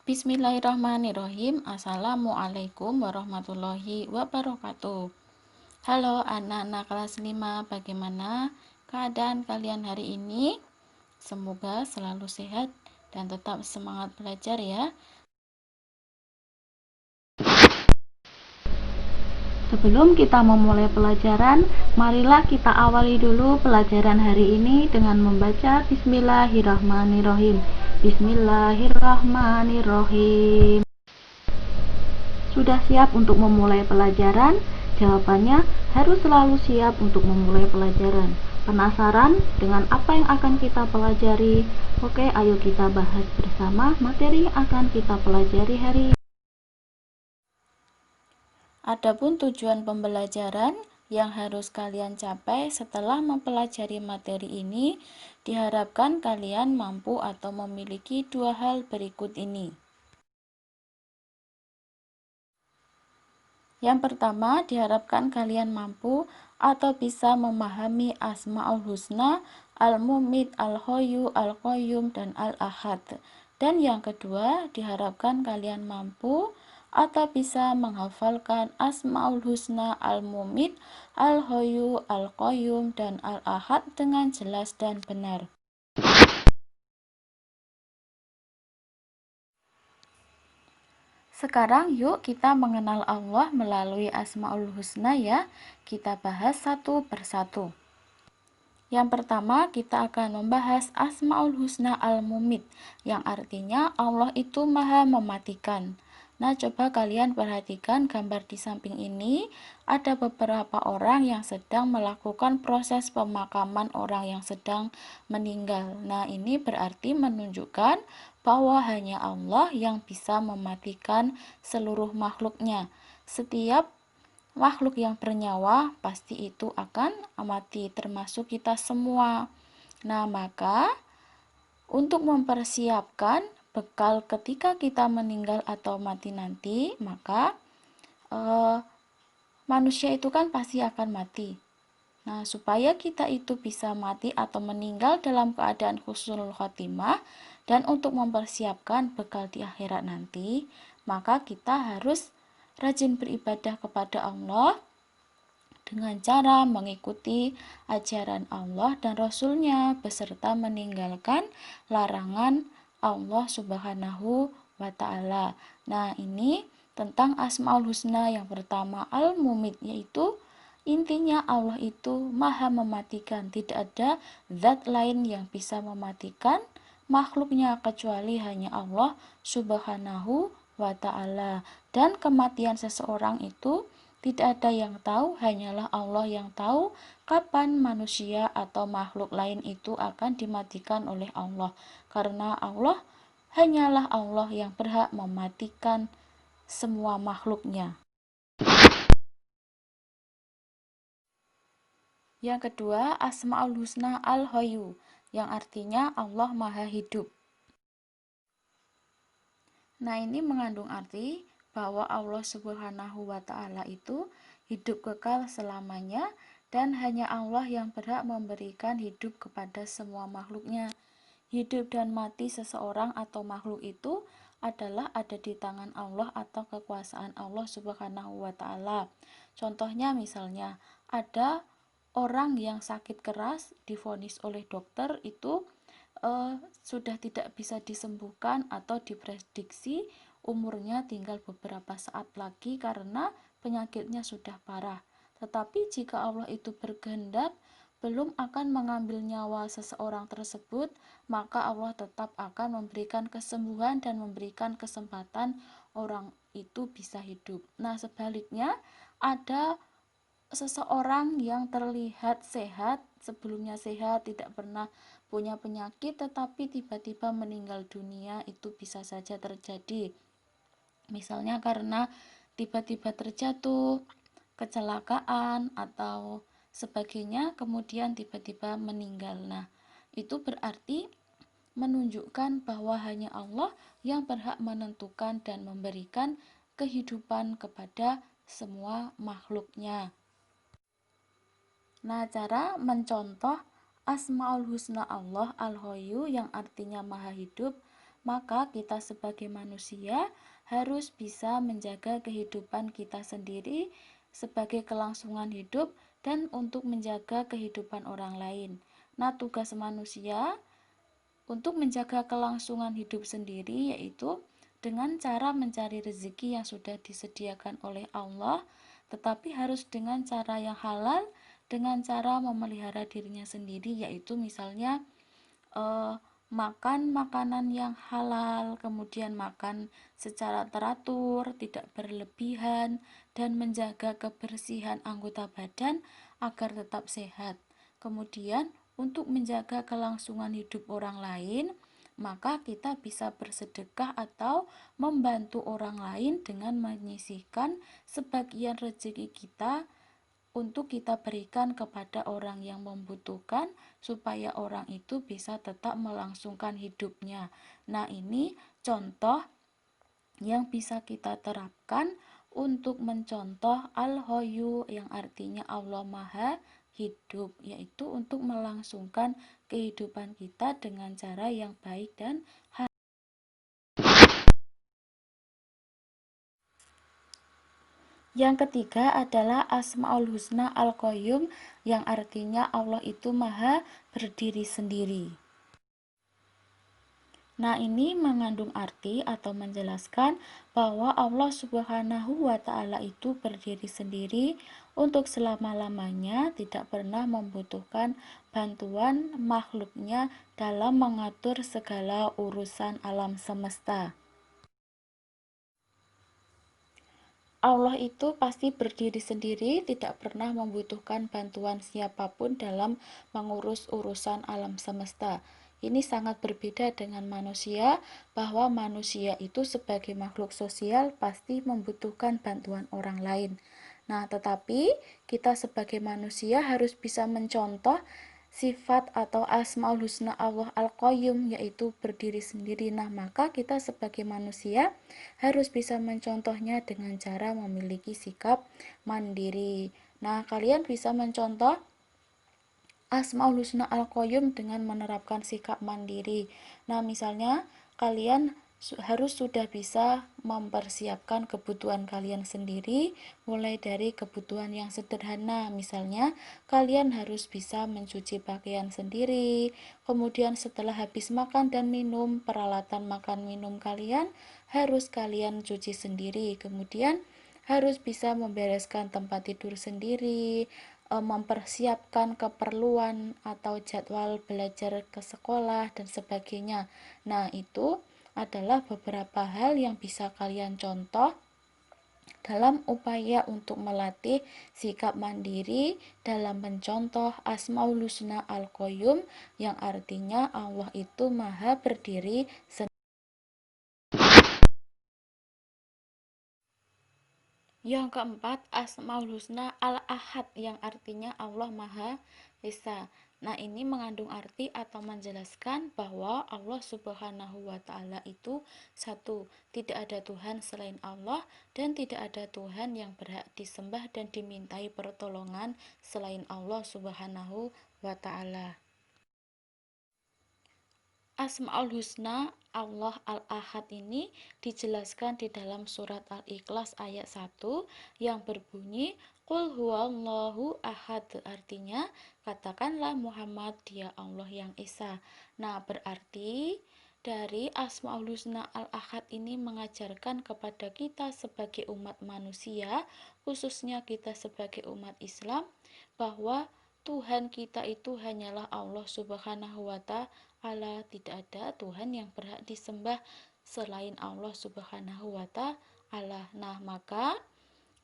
Bismillahirrahmanirrahim. Assalamualaikum warahmatullahi wabarakatuh. Halo anak-anak kelas 5, bagaimana keadaan kalian hari ini? Semoga selalu sehat dan tetap semangat belajar ya. Sebelum kita memulai pelajaran, marilah kita awali dulu pelajaran hari ini dengan membaca Bismillahirrahmanirrahim. Bismillahirrahmanirrahim. Sudah siap untuk memulai pelajaran? Jawabannya harus selalu siap untuk memulai pelajaran. Penasaran dengan apa yang akan kita pelajari? Oke, ayo kita bahas bersama materi yang akan kita pelajari hari ini. Adapun tujuan pembelajaran yang harus kalian capai setelah mempelajari materi ini, diharapkan kalian mampu atau memiliki dua hal berikut ini. Yang pertama, diharapkan kalian mampu atau bisa memahami Asmaul Husna, Al-Mumit, Al-Hayyu, Al-Qayyum, dan Al-Ahad. Dan yang kedua, diharapkan kalian mampu atau bisa menghafalkan Asmaul Husna, Al-Mumit, Al-Hayyu, Al-Qayyum, dan Al-Ahad dengan jelas dan benar. Sekarang yuk kita mengenal Allah melalui Asmaul Husna ya. Kita bahas satu persatu. Yang pertama kita akan membahas Asmaul Husna Al-Mumit, yang artinya Allah itu maha mematikan. Nah, coba kalian perhatikan gambar di samping ini. Ada beberapa orang yang sedang melakukan proses pemakaman orang yang sedang meninggal. Nah, ini berarti menunjukkan bahwa hanya Allah yang bisa mematikan seluruh makhluknya. Setiap makhluk yang bernyawa pasti itu akan mati, termasuk kita semua. Nah, maka untuk mempersiapkan bekal ketika kita meninggal atau mati nanti, maka manusia itu kan pasti akan mati. Nah, supaya kita itu bisa mati atau meninggal dalam keadaan husnul khotimah dan untuk mempersiapkan bekal di akhirat nanti, maka kita harus rajin beribadah kepada Allah dengan cara mengikuti ajaran Allah dan Rasul-Nya beserta meninggalkan larangan Allah Subhanahu wa Ta'ala. Nah, ini tentang Asmaul Husna yang pertama, Al-Mumit, yaitu intinya Allah itu maha mematikan. Tidak ada zat lain yang bisa mematikan makhluknya kecuali hanya Allah Subhanahu wa Ta'ala. Dan kematian seseorang itu tidak ada yang tahu, hanyalah Allah yang tahu kapan manusia atau makhluk lain itu akan dimatikan oleh Allah. Karena Allah hanyalah Allah yang berhak mematikan semua makhluknya. Yang kedua, Asmaul Husna Al-Hayyu, yang artinya Allah Maha Hidup. Nah, ini mengandung arti bahwa Allah Subhanahu wa Ta'ala itu hidup kekal selamanya dan hanya Allah yang berhak memberikan hidup kepada semua makhluknya. Hidup dan mati seseorang atau makhluk itu adalah ada di tangan Allah atau kekuasaan Allah Subhanahu wa Ta'ala. Contohnya misalnya ada orang yang sakit keras divonis oleh dokter itu sudah tidak bisa disembuhkan atau diprediksi umurnya tinggal beberapa saat lagi karena penyakitnya sudah parah. Tetapi jika Allah itu berkehendak belum akan mengambil nyawa seseorang tersebut, maka Allah tetap akan memberikan kesembuhan dan memberikan kesempatan orang itu bisa hidup. Nah, sebaliknya ada seseorang yang terlihat sehat, sebelumnya sehat, tidak pernah punya penyakit, tetapi tiba-tiba meninggal dunia, itu bisa saja terjadi. Misalnya karena tiba-tiba terjatuh, kecelakaan, atau sebagainya, kemudian tiba-tiba meninggal. Nah, itu berarti menunjukkan bahwa hanya Allah yang berhak menentukan dan memberikan kehidupan kepada semua makhluknya. Nah, cara mencontoh Asmaul Husna Allah Al-Hayyu yang artinya Maha Hidup, maka kita sebagai manusia harus bisa menjaga kehidupan kita sendiri sebagai kelangsungan hidup dan untuk menjaga kehidupan orang lain. Nah, tugas manusia untuk menjaga kelangsungan hidup sendiri yaitu dengan cara mencari rezeki yang sudah disediakan oleh Allah, tetapi harus dengan cara yang halal, dengan cara memelihara dirinya sendiri, yaitu misalnya makan makanan yang halal, kemudian makan secara teratur, tidak berlebihan, dan menjaga kebersihan anggota badan agar tetap sehat. Kemudian, untuk menjaga kelangsungan hidup orang lain, maka kita bisa bersedekah atau membantu orang lain dengan menyisihkan sebagian rezeki kita untuk kita berikan kepada orang yang membutuhkan supaya orang itu bisa tetap melangsungkan hidupnya. Nah, ini contoh yang bisa kita terapkan untuk mencontoh Al-Hayyu yang artinya Allah Maha Hidup, yaitu untuk melangsungkan kehidupan kita dengan cara yang baik dan yang ketiga adalah Asmaul Husna Al-Qayyum yang artinya Allah itu maha berdiri sendiri. Nah, ini mengandung arti atau menjelaskan bahwa Allah Subhanahu wa Ta'ala itu berdiri sendiri untuk selama-lamanya, tidak pernah membutuhkan bantuan makhluknya dalam mengatur segala urusan alam semesta. Allah itu pasti berdiri sendiri, tidak pernah membutuhkan bantuan siapapun dalam mengurus urusan alam semesta. Ini sangat berbeda dengan manusia, bahwa manusia itu sebagai makhluk sosial pasti membutuhkan bantuan orang lain. Nah, tetapi kita sebagai manusia harus bisa mencontoh sifat atau asmaul husna Allah al-qayyum, yaitu berdiri sendiri. Nah, maka kita sebagai manusia harus bisa mencontohnya dengan cara memiliki sikap mandiri. Nah, kalian bisa mencontoh asmaul husna al-qayyum dengan menerapkan sikap mandiri. Nah, misalnya kalian harus sudah bisa mempersiapkan kebutuhan kalian sendiri, mulai dari kebutuhan yang sederhana. Misalnya, kalian harus bisa mencuci pakaian sendiri, kemudian setelah habis makan dan minum, peralatan makan minum kalian harus kalian cuci sendiri. Kemudian harus bisa membereskan tempat tidur sendiri, mempersiapkan keperluan atau jadwal belajar ke sekolah dan sebagainya. Nah, itu adalah beberapa hal yang bisa kalian contoh dalam upaya untuk melatih sikap mandiri dalam mencontoh Asmaul Husna Al-Qayyum yang artinya Allah itu maha berdiri sendiri. Yang keempat, Asmaul Husna Al-Ahad yang artinya Allah Maha Esa. Nah, ini mengandung arti atau menjelaskan bahwa Allah Subhanahu wa Ta'ala itu satu, tidak ada Tuhan selain Allah, dan tidak ada Tuhan yang berhak disembah dan dimintai pertolongan selain Allah Subhanahu wa Ta'ala. Asmaul Husna Allah Al-Ahad ini dijelaskan di dalam surat Al-Ikhlas ayat 1 yang berbunyi Qul huwallahu ahad, artinya katakanlah Muhammad dia Allah yang Esa. Nah, berarti dari Asmaul Husna Al-Ahad ini mengajarkan kepada kita sebagai umat manusia, khususnya kita sebagai umat Islam, bahwa Tuhan kita itu hanyalah Allah Subhanahu wa Ta'ala, tidak ada Tuhan yang berhak disembah selain Allah Subhanahu wa Ta'ala. Nah, maka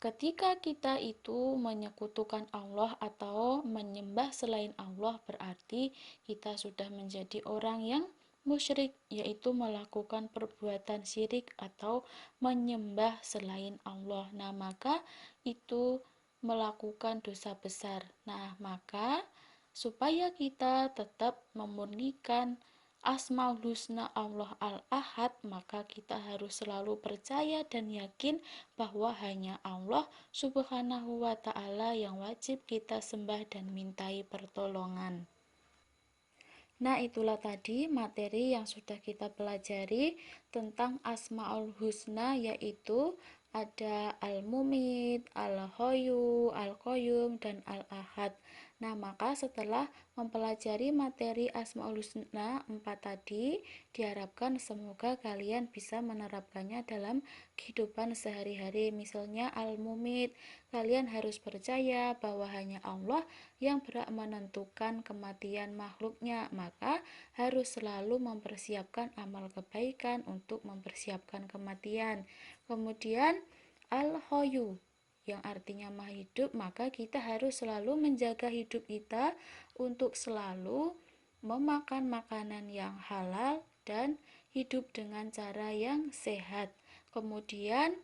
ketika kita itu menyekutukan Allah atau menyembah selain Allah, berarti kita sudah menjadi orang yang musyrik, yaitu melakukan perbuatan syirik atau menyembah selain Allah. Nah, maka itu melakukan dosa besar. Nah, maka supaya kita tetap memurnikan Asmaul Husna Allah Al-Ahad, maka kita harus selalu percaya dan yakin bahwa hanya Allah Subhanahu wa Ta'ala yang wajib kita sembah dan mintai pertolongan. Nah, itulah tadi materi yang sudah kita pelajari tentang Asmaul Husna, yaitu ada Al-Mumit, Al-Hayyu, Al-Qayyum, dan Al-Ahad. Nah, maka setelah mempelajari materi Asmaul Husna 4 tadi, diharapkan semoga kalian bisa menerapkannya dalam kehidupan sehari-hari. Misalnya Al-Mumit, kalian harus percaya bahwa hanya Allah yang berhak menentukan kematian makhluknya, maka harus selalu mempersiapkan amal kebaikan untuk mempersiapkan kematian. Kemudian Al-Hayyu yang artinya maha hidup, maka kita harus selalu menjaga hidup kita untuk selalu memakan makanan yang halal dan hidup dengan cara yang sehat. Kemudian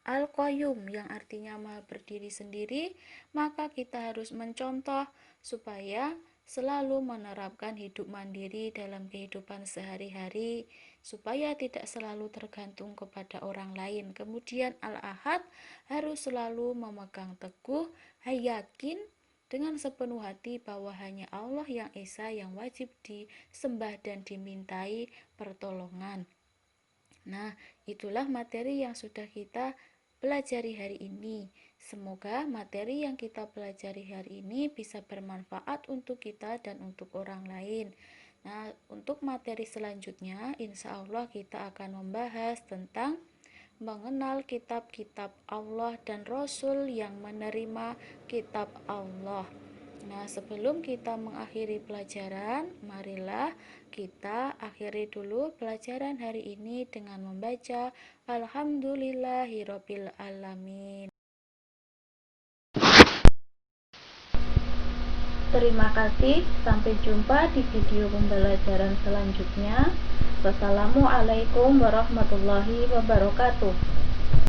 Al-Qayyum yang artinya maha berdiri sendiri, maka kita harus mencontoh supaya selalu menerapkan hidup mandiri dalam kehidupan sehari-hari supaya tidak selalu tergantung kepada orang lain. Kemudian Al-Ahad harus selalu memegang teguh, yakin dengan sepenuh hati bahwa hanya Allah yang Esa yang wajib disembah dan dimintai pertolongan. Nah, itulah materi yang sudah kita pelajari hari ini. Semoga materi yang kita pelajari hari ini bisa bermanfaat untuk kita dan untuk orang lain. Nah, untuk materi selanjutnya, insya Allah kita akan membahas tentang mengenal kitab-kitab Allah dan Rasul yang menerima kitab Allah. Nah, sebelum kita mengakhiri pelajaran, marilah kita akhiri dulu pelajaran hari ini dengan membaca Alhamdulillahirabbil alamin. Terima kasih, sampai jumpa di video pembelajaran selanjutnya. Wassalamualaikum warahmatullahi wabarakatuh.